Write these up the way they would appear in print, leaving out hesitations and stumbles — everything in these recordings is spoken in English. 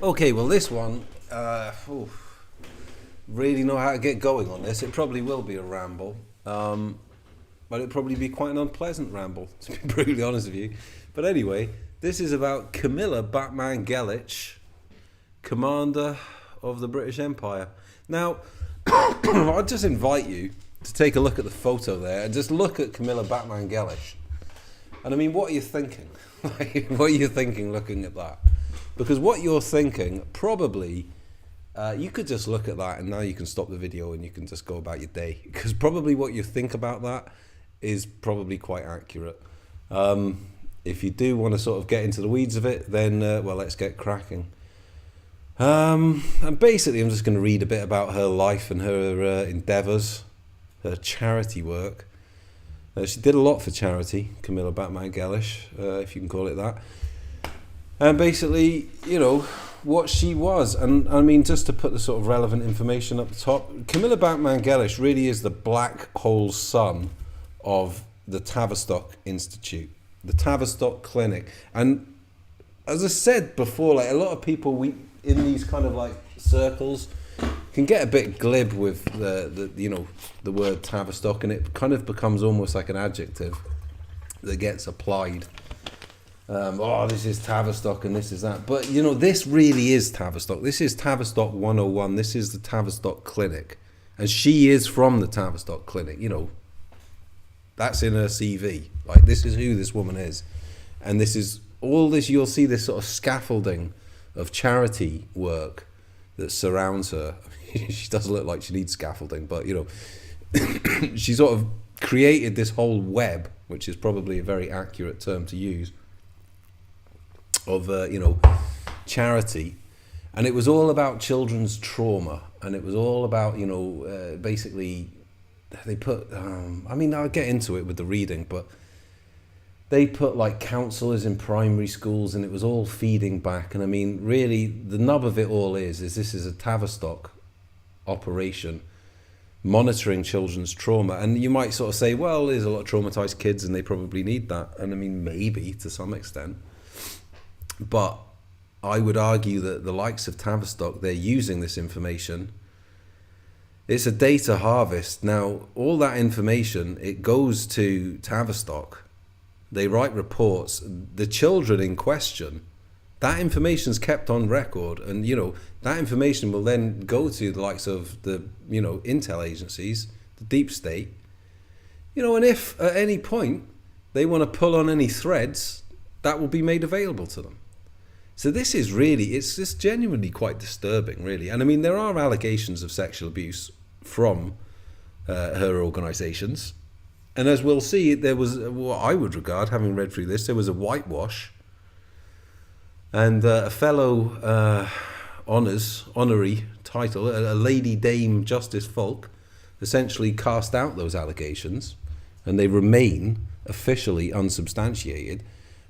Okay, well this one, really know how to get going on this. It probably will be a ramble, but it'll probably be quite an unpleasant ramble, to be brutally honest with you. But anyway, this is about Camilla Batmanghelidjh, commander of the British Empire. Now, I'll just invite you to take a look at the photo there and just look at Camilla Batmanghelidjh. And I mean, what are you thinking? What are you thinking looking at that? Because what you're thinking, probably, you could just look at that and now you can stop the video and you can just go about your day. Because probably what you think about that is probably quite accurate. If you do want to sort of get into the weeds of it, then, well, let's get cracking. And basically, I'm just going to read a bit about her life and her endeavours, her charity work. She did a lot for charity, Camilla Batmanghelidjh, if you can call it that. And basically, you know, what she was. And I mean, just to put the sort of relevant information up the top, Camilla Batmanghelidjh really is the black hole son of the Tavistock Institute, the Tavistock Clinic. And as I said before, like a lot of people in these kind of like circles can get a bit glib with the word Tavistock, and it kind of becomes almost like an adjective that gets applied. This is Tavistock and this is that. But, you know, this really is Tavistock. This is Tavistock 101. This is the Tavistock Clinic. And she is from the Tavistock Clinic. You know, that's in her CV. Like, this is who this woman is. And this is all this, you'll see this sort of scaffolding of charity work that surrounds her. She doesn't look like she needs scaffolding, but, you know, she sort of created this whole web, which is probably a very accurate term to use, of charity. And it was all about children's trauma, and it was all about, basically they put I'll get into it with the reading, but they put like counsellors in primary schools, and it was all feeding back. And I mean, really the nub of it all is this is a Tavistock operation monitoring children's trauma. And you might sort of say, well, there's a lot of traumatized kids and they probably need that. And I mean, maybe to some extent. But I would argue that the likes of Tavistock, they're using this information. It's a data harvest. Now, all that information, it goes to Tavistock. They write reports. The children in question, that information's kept on record. And, you know, that information will then go to the likes of the, intel agencies, the deep state. You know, and if at any point they want to pull on any threads, that will be made available to them. So this is really, it's just genuinely quite disturbing, really. And I mean, there are allegations of sexual abuse from her organisations. And as we'll see, there was what I would regard, having read through this, there was a whitewash. And a fellow honorary title, a Lady Dame Justice Falk, essentially cast out those allegations. And they remain officially unsubstantiated.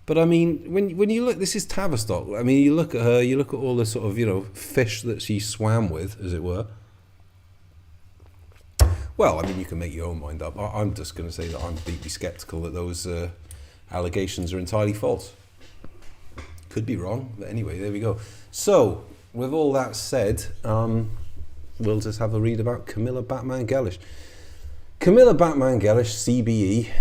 But I mean, when you look, this is Tavistock. I mean, you look at her, you look at all the sort of, fish that she swam with, as it were. Well, I mean, you can make your own mind up. I'm just going to say that I'm deeply sceptical that those allegations are entirely false. Could be wrong, but anyway, there we go. So, with all that said, we'll just have a read about Camilla Batmanghelidjh. Camilla Batmanghelidjh, CBE.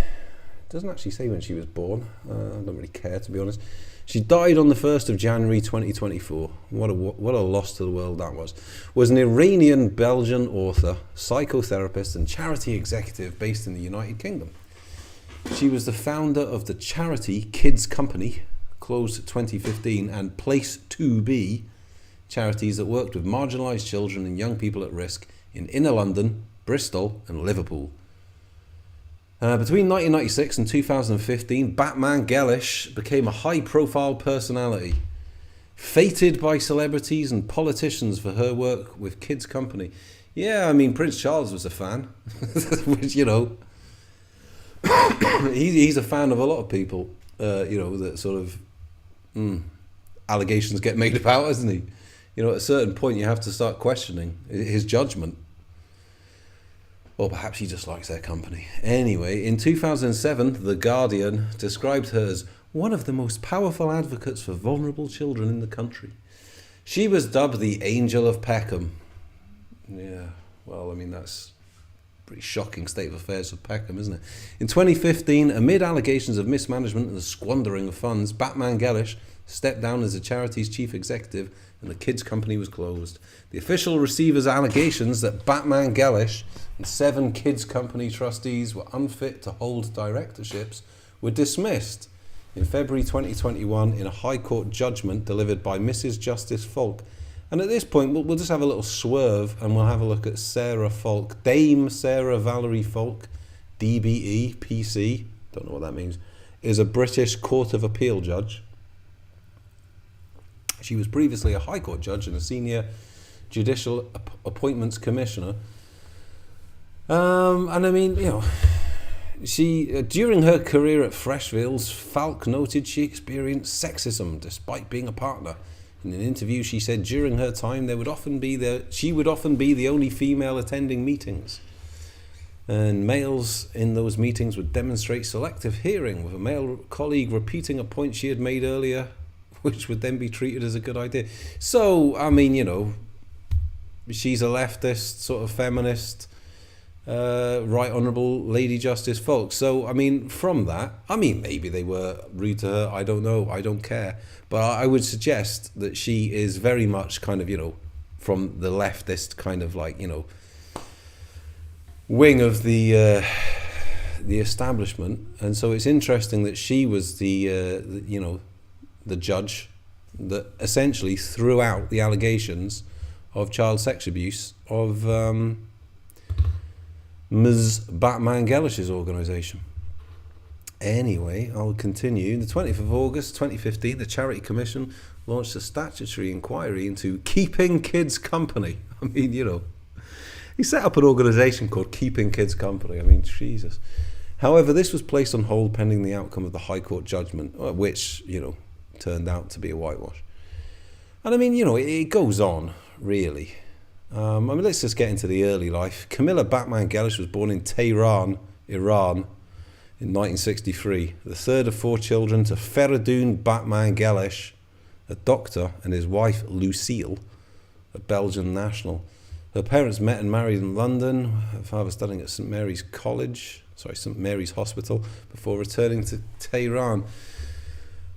Doesn't actually say when she was born. I don't really care, to be honest. She died on the 1st of January 2024. What a loss to the world that was. Was an Iranian-Belgian author, psychotherapist and charity executive based in the United Kingdom. She was the founder of the charity Kids Company, closed 2015, and Place 2B, charities that worked with marginalised children and young people at risk in inner London, Bristol and Liverpool. Between 1996 and 2015, Batmanghelidjh became a high-profile personality, feted by celebrities and politicians for her work with Kids Company. Yeah, I mean, Prince Charles was a fan, which, he's a fan of a lot of people, that sort of allegations get made about, isn't he? At a certain point, you have to start questioning his judgment. Or perhaps he just likes their company. Anyway, in 2007, The Guardian described her as one of the most powerful advocates for vulnerable children in the country. She was dubbed the Angel of Peckham. Yeah, well, I mean, that's a pretty shocking state of affairs for Peckham, isn't it? In 2015, amid allegations of mismanagement and the squandering of funds, Batmanghelidjh stepped down as the charity's chief executive and the kids' company was closed. The official receiver's allegations that Batmanghelidjh and 7 kids' company trustees were unfit to hold directorships were dismissed in February 2021 in a High Court judgment delivered by Mrs. Justice Falk. And at this point, we'll just have a little swerve and we'll have a look at Sarah Falk. Dame Sarah Valerie Falk, DBE, PC, don't know what that means, is a British Court of Appeal judge. She was previously a High Court judge and a senior judicial appointments commissioner. And I mean, you know, she during her career at Freshfields, Falk noted she experienced sexism despite being a partner. In an interview, she said during her time she would often be the only female attending meetings, and males in those meetings would demonstrate selective hearing, with a male colleague repeating a point she had made earlier, which would then be treated as a good idea. So, I mean, you know, she's a leftist, sort of feminist, Right Honourable Lady Justice Falk. So, I mean, from that, I mean, maybe they were rude to her, I don't know, I don't care. But I would suggest that she is very much kind of, you know, from the leftist kind of like, you know, wing of the establishment. And so it's interesting that she was you know, the judge that essentially threw out the allegations of child sex abuse of Ms. Batmanghelidjh's organisation. Anyway, I'll continue. The 20th of August 2015, the Charity Commission launched a statutory inquiry into keeping kids company. I mean, you know, he set up an organisation called Keeping Kids Company. I mean, Jesus. However, this was placed on hold pending the outcome of the High Court judgment, which, you know, turned out to be a whitewash. And I mean, you know, it goes on, really. I mean, let's just get into the early life. Camilla Batmanghelidjh was born in Tehran, Iran, in 1963, the third of 4 children to Feridun Batmanghelidjh, a doctor, and his wife Lucille, a Belgian national. Her parents met and married in London, her father studying at St Mary's Hospital, before returning to Tehran.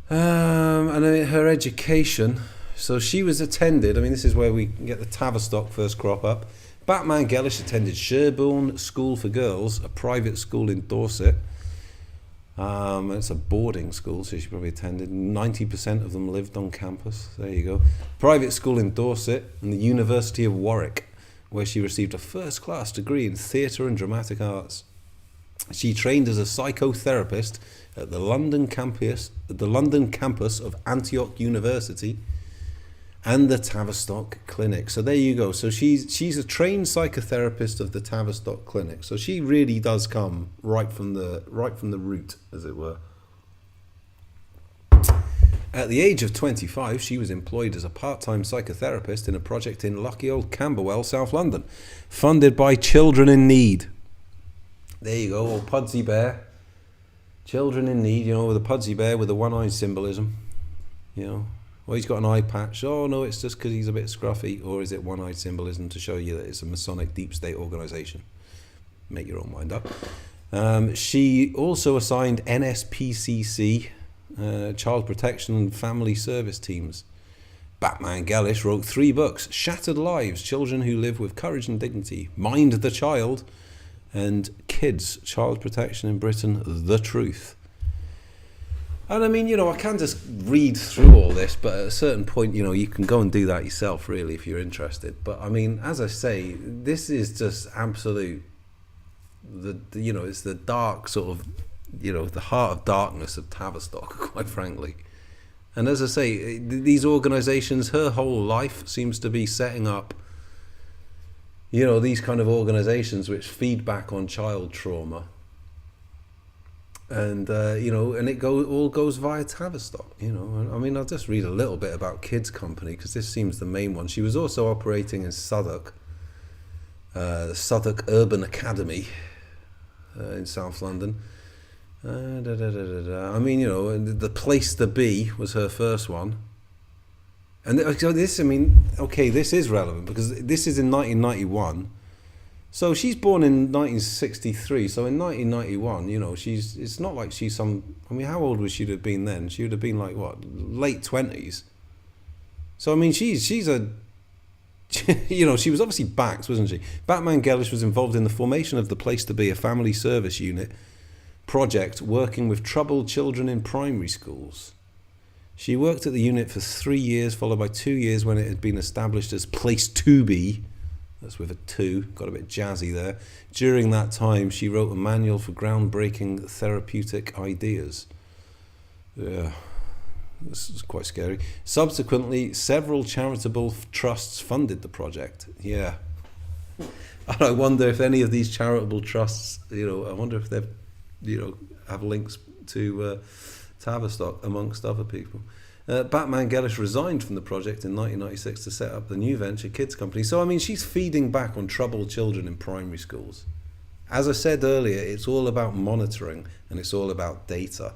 And her education, so she was attended, I mean, this is where we get the Tavistock first crop up. Batmanghelidjh attended Sherborne School for Girls, a private school in Dorset. It's a boarding school, so she probably attended. 90% of them lived on campus. There you go. Private school in Dorset and the University of Warwick, where she received a first-class degree in theatre and dramatic arts. She trained as a psychotherapist at the London campus of Antioch University and the Tavistock Clinic. So there you go. So she's a trained psychotherapist of the Tavistock Clinic. So she really does come right from the root, as it were. At the age of 25, she was employed as a part-time psychotherapist in a project in lucky old Camberwell, South London, funded by Children in Need. There you go, old Pudsey Bear. Children in Need, you know, with a Pudsey Bear with a one-eyed symbolism, you know. Well, he's got an eye patch. Oh, no, it's just because he's a bit scruffy. Or is it one-eyed symbolism to show you that it's a Masonic deep state organisation? Make your own mind up. She also assigned NSPCC, Child Protection and Family Service teams. Batmanghelidjh wrote 3 books: Shattered Lives, Children Who Live with Courage and Dignity, Mind the Child, and Kids, Child Protection in Britain, The Truth. And I mean, you know, I can just read through all this, but at a certain point, you know, you can go and do that yourself, really, if you're interested. But I mean, as I say, this is just absolute, you know, it's the dark sort of, you know, the heart of darkness of Tavistock, quite frankly. And as I say, these organisations, her whole life seems to be setting up, you know, these kind of organisations which feed back on child trauma. And, you know, and it all goes via Tavistock, you know. I mean, I'll just read a little bit about Kids Company, because this seems the main one. She was also operating in Southwark, the Southwark Urban Academy in South London. I mean, you know, the Place to Be was her first one. And so this, I mean, okay, this is relevant because this is in 1991. So she's born in 1963. So in 1991, you know, it's not like she's some, I mean, how old would she have been then? She would have been like, what, late 20s. So, I mean, she's a, you know, she was obviously backed, wasn't she? Batmanghelidjh was involved in the formation of the Place to Be, a family service unit project working with troubled children in primary schools. She worked at the unit for 3 years, followed by 2 years when it had been established as Place to Be. That's with a 2, got a bit jazzy there. During that time, she wrote a manual for groundbreaking therapeutic ideas. Yeah, this is quite scary. Subsequently, several charitable trusts funded the project. Yeah. And I wonder if any of these charitable trusts, you know, I wonder if they've, you know, have links to Tavistock, amongst other people. Batmanghelidjh resigned from the project in 1996 to set up the new venture kids company. So, I mean, she's feeding back on troubled children in primary schools. As I said earlier, it's all about monitoring and it's all about data.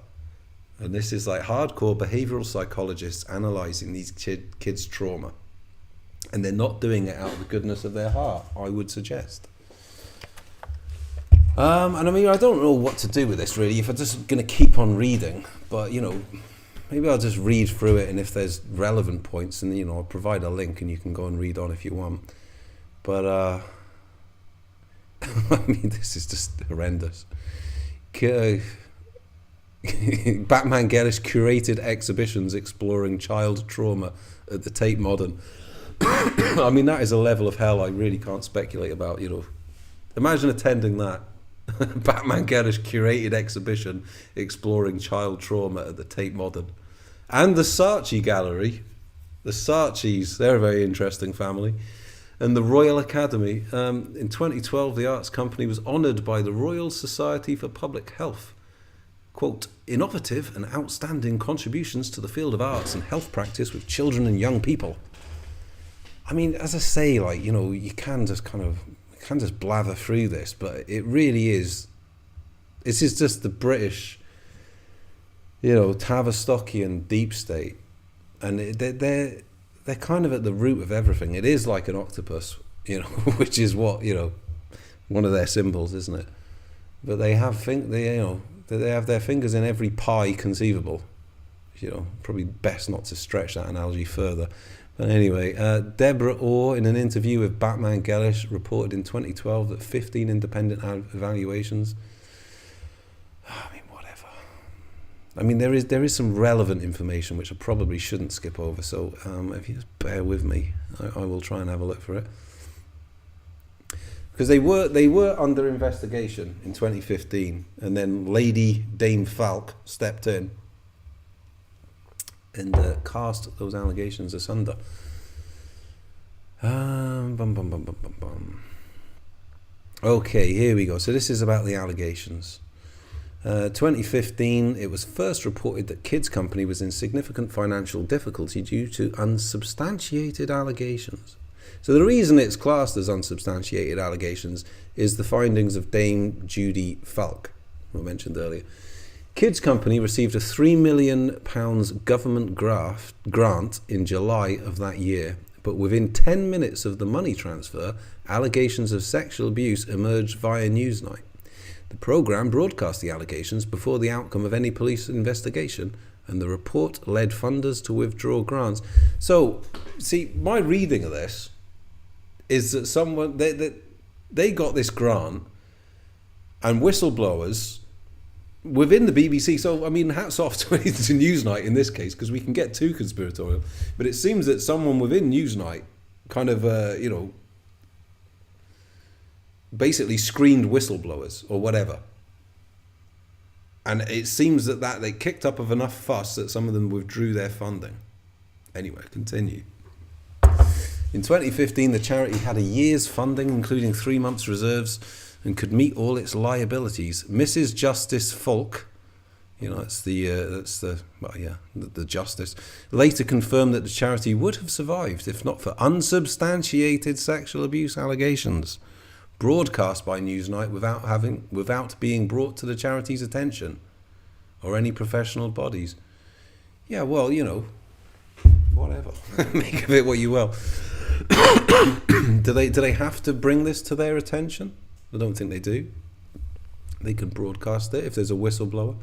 And this is like hardcore behavioral psychologists analysing these kids' trauma. And they're not doing it out of the goodness of their heart, I would suggest. And I mean, I don't know what to do with this really, if I'm just going to keep on reading, but you know, maybe I'll just read through it, and if there's relevant points, and you know, I'll provide a link and you can go and read on if you want. But I mean, this is just horrendous. Batmanghelidjh curated exhibitions exploring child trauma at the Tate Modern. I mean, that is a level of hell I really can't speculate about, you know. Imagine attending that. Batmanghelidjh curated exhibition exploring child trauma at the Tate Modern. And the Saatchi Gallery. The Saatchis, they're a very interesting family. And the Royal Academy. In 2012, the arts company was honoured by the Royal Society for Public Health. Quote, innovative and outstanding contributions to the field of arts and health practice with children and young people. I mean, as I say, like, you know, you can just blather through this, but it really is, this is just the British, you know, Tavistockian deep state, and they're kind of at the root of everything. It is like an octopus, you know, which is what, you know, one of their symbols, isn't it? But they have they have their fingers in every pie conceivable. You know, probably best not to stretch that analogy further. But anyway, Deborah Orr, in an interview with Batmanghelidjh, reported in 2012 that 15 independent evaluations. I mean, whatever. I mean, there is some relevant information which I probably shouldn't skip over. So if you just bear with me, I will try and have a look for it. Because they were under investigation in 2015, and then Lady Dame Falk stepped in and cast those allegations asunder. Okay, here we go. So this is about the allegations. 2015, it was first reported that Kids Company was in significant financial difficulty due to unsubstantiated allegations. So the reason it's classed as unsubstantiated allegations is the findings of Dame Judy Falk, who I mentioned earlier. Kids Company received a £3 million government grant in July of that year, but within 10 minutes of the money transfer, allegations of sexual abuse emerged via Newsnight. The programme broadcast the allegations before the outcome of any police investigation, and the report led funders to withdraw grants. So, see, my reading of this is that someone they got this grant, and whistleblowers within the BBC. So I mean, hats off to Newsnight in this case, because we can get too conspiratorial. But it seems that someone within Newsnight kind of you know, basically screened whistleblowers or whatever. And it seems that they kicked up of enough fuss that some of them withdrew their funding. Anyway, continue. In 2015, the charity had a year's funding, including 3 months' reserves, and could meet all its liabilities. Mrs. Justice Falk, you know, the justice, later confirmed that the charity would have survived if not for unsubstantiated sexual abuse allegations broadcast by Newsnight without being brought to the charity's attention or any professional bodies. Yeah, well, you know, whatever. Make of it what you will. Do they have to bring this to their attention? I don't think they do. They can broadcast it if there's a whistleblower.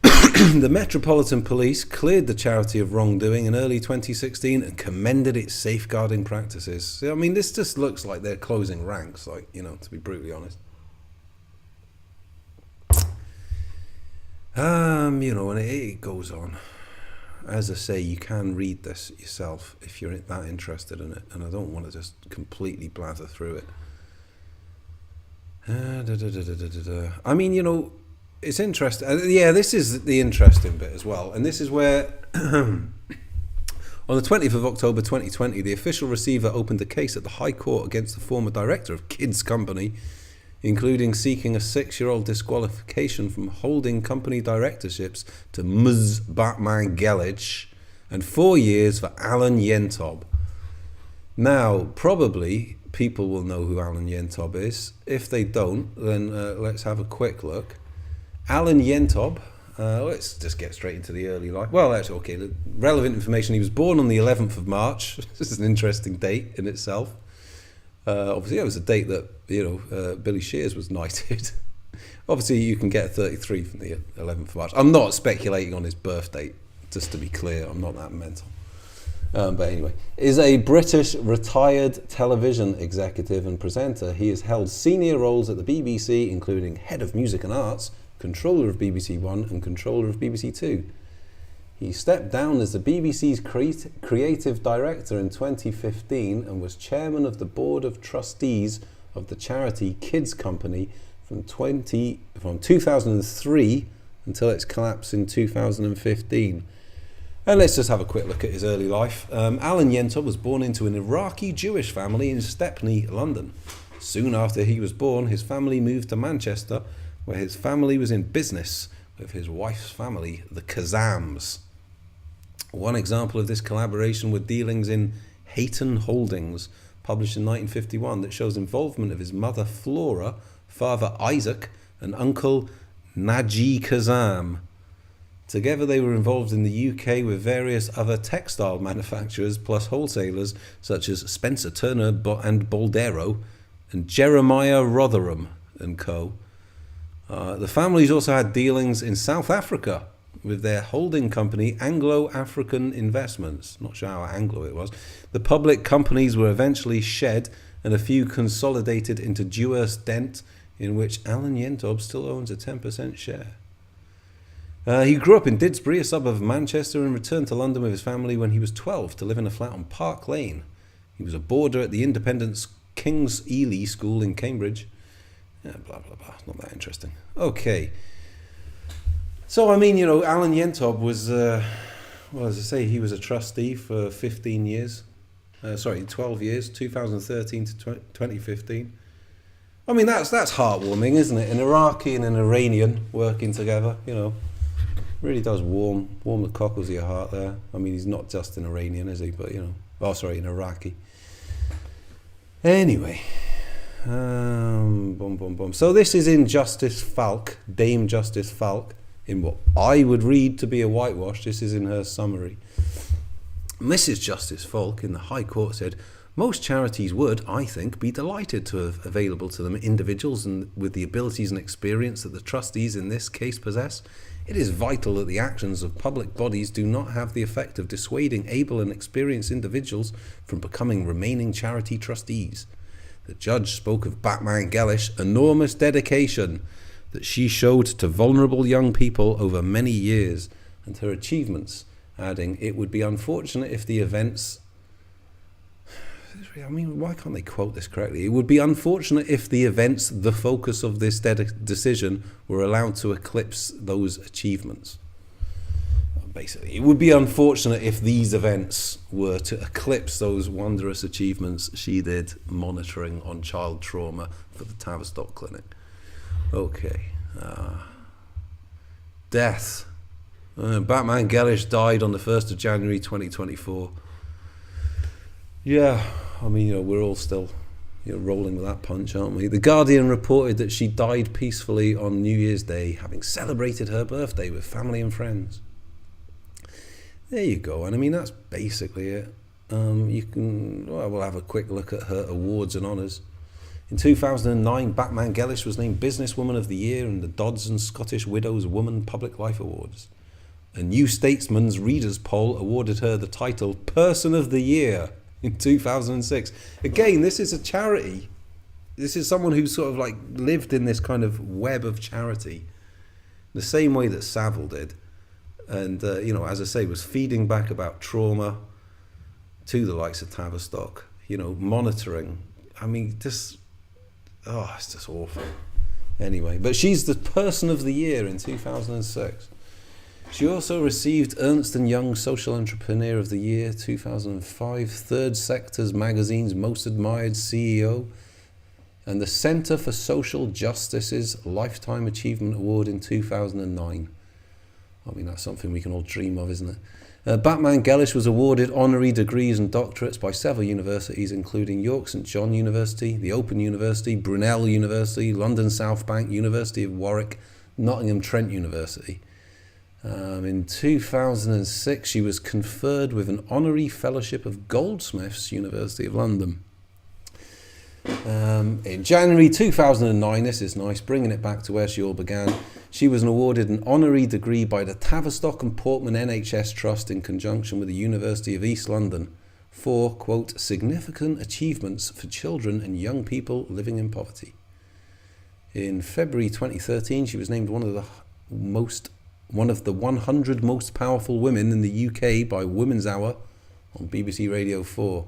The Metropolitan Police cleared the charity of wrongdoing in early 2016 and commended its safeguarding practices. I mean, this just looks like they're closing ranks, like, to be brutally honest. And it goes on. As I say, you can read this yourself if you're that interested in it, and I don't want to just completely blather through it. I mean, it's interesting. This is the interesting bit as well, and this is where on the 20th of October 2020, the official receiver opened a case at the High Court against the former director of Kids Company, including seeking a 6-year-old disqualification from holding company directorships to Ms. Batmanghelidjh and 4 years for Alan Yentob. Now, probably people will know who Alan Yentob is. If they don't, then let's have a quick look. Alan Yentob, let's just get straight into the early life. Well, that's okay. The relevant information: he was born on the 11th of March. This is an interesting date in itself. Obviously, it was a date that Billy Shears was knighted. Obviously, you can get a 33 from the 11th of March. I'm not speculating on his birth date, just to be clear. I'm not that mental. But anyway, is a British retired television executive and presenter. He has held senior roles at the BBC, including Head of Music and Arts, Controller of BBC One and Controller of BBC Two. He stepped down as the BBC's creative director in 2015 and was chairman of the board of trustees of the charity Kids Company from 2003 until its collapse in 2015. And let's just have a quick look at his early life. Alan Yentob was born into an Iraqi Jewish family in Stepney, London. Soon after he was born, his family moved to Manchester, where his family was in business with his wife's family, the Kazams. One example of this collaboration were dealings in Hayton Holdings, published in 1951, that shows involvement of his mother Flora, father Isaac, and uncle Naji Kazam. Together they were involved in the UK with various other textile manufacturers plus wholesalers such as Spencer Turner and Boldero and Jeremiah Rotherham and Co. The families also had dealings in South Africa with their holding company Anglo-African Investments. Not sure how Anglo it was. The public companies were eventually shed and a few consolidated into Dewhurst Dent, in which Alan Yentob still owns a 10% share. He grew up in Didsbury, a suburb of Manchester, and returned to London with his family when he was 12 to live in a flat on Park Lane. He was a boarder at the independent King's Ely School in Cambridge. Yeah, blah, blah, blah. Not that interesting. Okay. So, I mean, Alan Yentob was, as I say, he was a trustee for 15 years. 12 years, 2013 to 2015. I mean, that's heartwarming, isn't it? An Iraqi and an Iranian working together, really does warm the cockles of your heart there. I mean, he's not just an Iranian, is he? But, an Iraqi. Anyway. So this is in Justice Falk, Dame Justice Falk, in what I would read to be a whitewash. This is in her summary. Mrs. Justice Falk in the High Court said, most charities would, I think, be delighted to have available to them individuals and with the abilities and experience that the trustees in this case possess. It is vital that the actions of public bodies do not have the effect of dissuading able and experienced individuals from becoming remaining charity trustees. The judge spoke of Batmanghelidjh's enormous dedication that she showed to vulnerable young people over many years and her achievements, adding, it would be unfortunate if the events... I mean, why can't they quote this correctly? It would be unfortunate if the events, the focus of this decision, were allowed to eclipse those achievements. Basically, it would be unfortunate if these events were to eclipse those wondrous achievements she did monitoring on child trauma for the Tavistock Clinic. Okay. Death. Batmanghelidjh died on the 1st of January 2024. Yeah, I mean, we're all still rolling with that punch, aren't we? The Guardian reported that she died peacefully on New Year's Day, having celebrated her birthday with family and friends. there you go. And I mean, that's basically it. We'll have a quick look at her awards and honours. In 2009, Batmanghelidjh was named Businesswoman of the Year in the Dodson Scottish Widows Woman Public Life Awards. A New Statesman's Readers Poll awarded her the title Person of the Year in 2006. Again, this is a charity. This is someone who sort of like lived in this kind of web of charity, the same way that Savile did. And, as I say, was feeding back about trauma to the likes of Tavistock, monitoring. I mean, it's just awful. Anyway, but she's the Person of the Year in 2006. She also received Ernst & Young Social Entrepreneur of the Year 2005, Third Sector's magazine's Most Admired CEO, and the Centre for Social Justice's Lifetime Achievement Award in 2009. I mean, that's something we can all dream of, isn't it? Batmanghelidjh was awarded honorary degrees and doctorates by several universities, including York St John University, the Open University, Brunel University, London South Bank, University of Warwick, Nottingham Trent University. In 2006, she was conferred with an honorary fellowship of Goldsmiths, University of London. In January 2009, this is nice, bringing it back to where she all began, she was awarded an honorary degree by the Tavistock and Portman NHS Trust in conjunction with the University of East London for, quote, significant achievements for children and young people living in poverty. In February 2013, she was named one of the 100 most powerful women in the UK by Women's Hour on BBC Radio 4.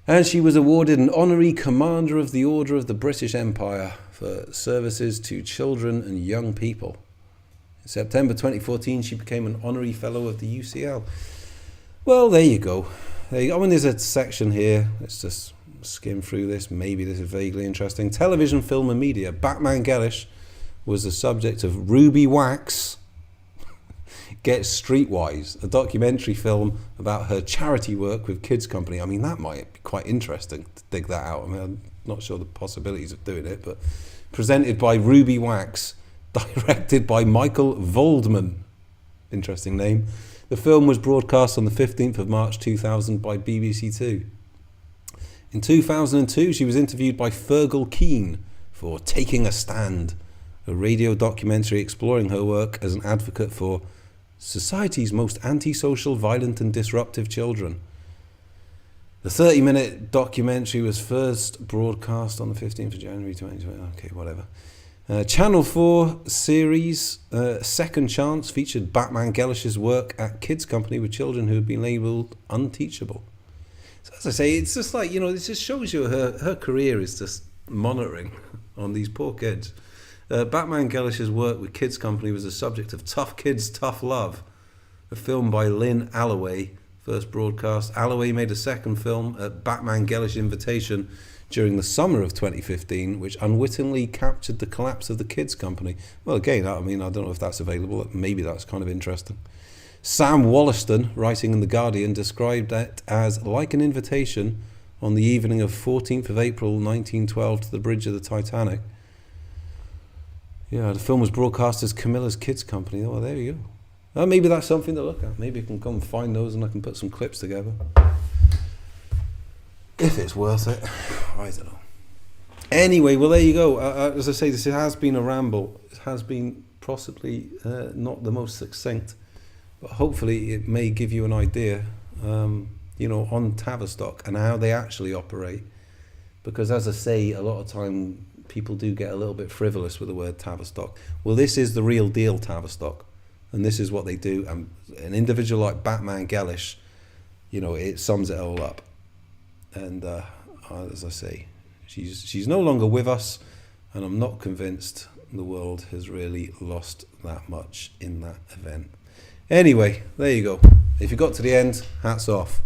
And she was awarded an honorary Commander of the Order of the British Empire for services to children and young people. In September 2014, she became an honorary fellow of the UCL. Well, there you go. I mean, there's a section here. Let's just skim through this. Maybe this is vaguely interesting. Television, film and media. Batmanghelidjh was the subject of Ruby Wax Gets Streetwise, a documentary film about her charity work with Kids Company. I mean, that might be quite interesting to dig that out. I mean, I'm not sure the possibilities of doing it, but presented by Ruby Wax, directed by Michael Voldman. Interesting name. The film was broadcast on the 15th of March 2000 by BBC Two. In 2002, she was interviewed by Fergal Keane for Taking a Stand, a radio documentary exploring her work as an advocate for society's most antisocial, violent and disruptive children. The 30-minute documentary was first broadcast on the 15th of January 2020. Okay, whatever. Channel 4 series Second Chance featured Batmanghelidjh's work at Kids Company with children who had been labelled unteachable. So as I say, it's just like, it just shows you her career is just monitoring on these poor kids. Batmanghelidjh's work with Kids Company was the subject of Tough Kids, Tough Love, a film by Lynn Alloway, first broadcast. Alloway made a second film at Batmanghelidjh's invitation during the summer of 2015, which unwittingly captured the collapse of the Kids Company. Well, again, I don't know if that's available. Maybe that's kind of interesting. Sam Wollaston, writing in The Guardian, described it as like an invitation on the evening of 14th of April 1912 to the bridge of the Titanic. Yeah, the film was broadcast as Camilla's Kids Company. Oh, well, there you go. Maybe that's something to look at. Maybe I can come and find those and I can put some clips together. If it's worth it. I don't know. Anyway, well, there you go. As I say, this has been a ramble. It has been possibly not the most succinct, but hopefully it may give you an idea, on Tavistock and how they actually operate. Because as I say, a lot of time people do get a little bit frivolous with the word Tavistock. Well, this is the real deal Tavistock, and this is what they do. And an individual like Batmanghelidjh, it sums it all up. And as I say, she's no longer with us, and I'm not convinced the world has really lost that much in that event. Anyway, there you go. If you got to the end, hats off.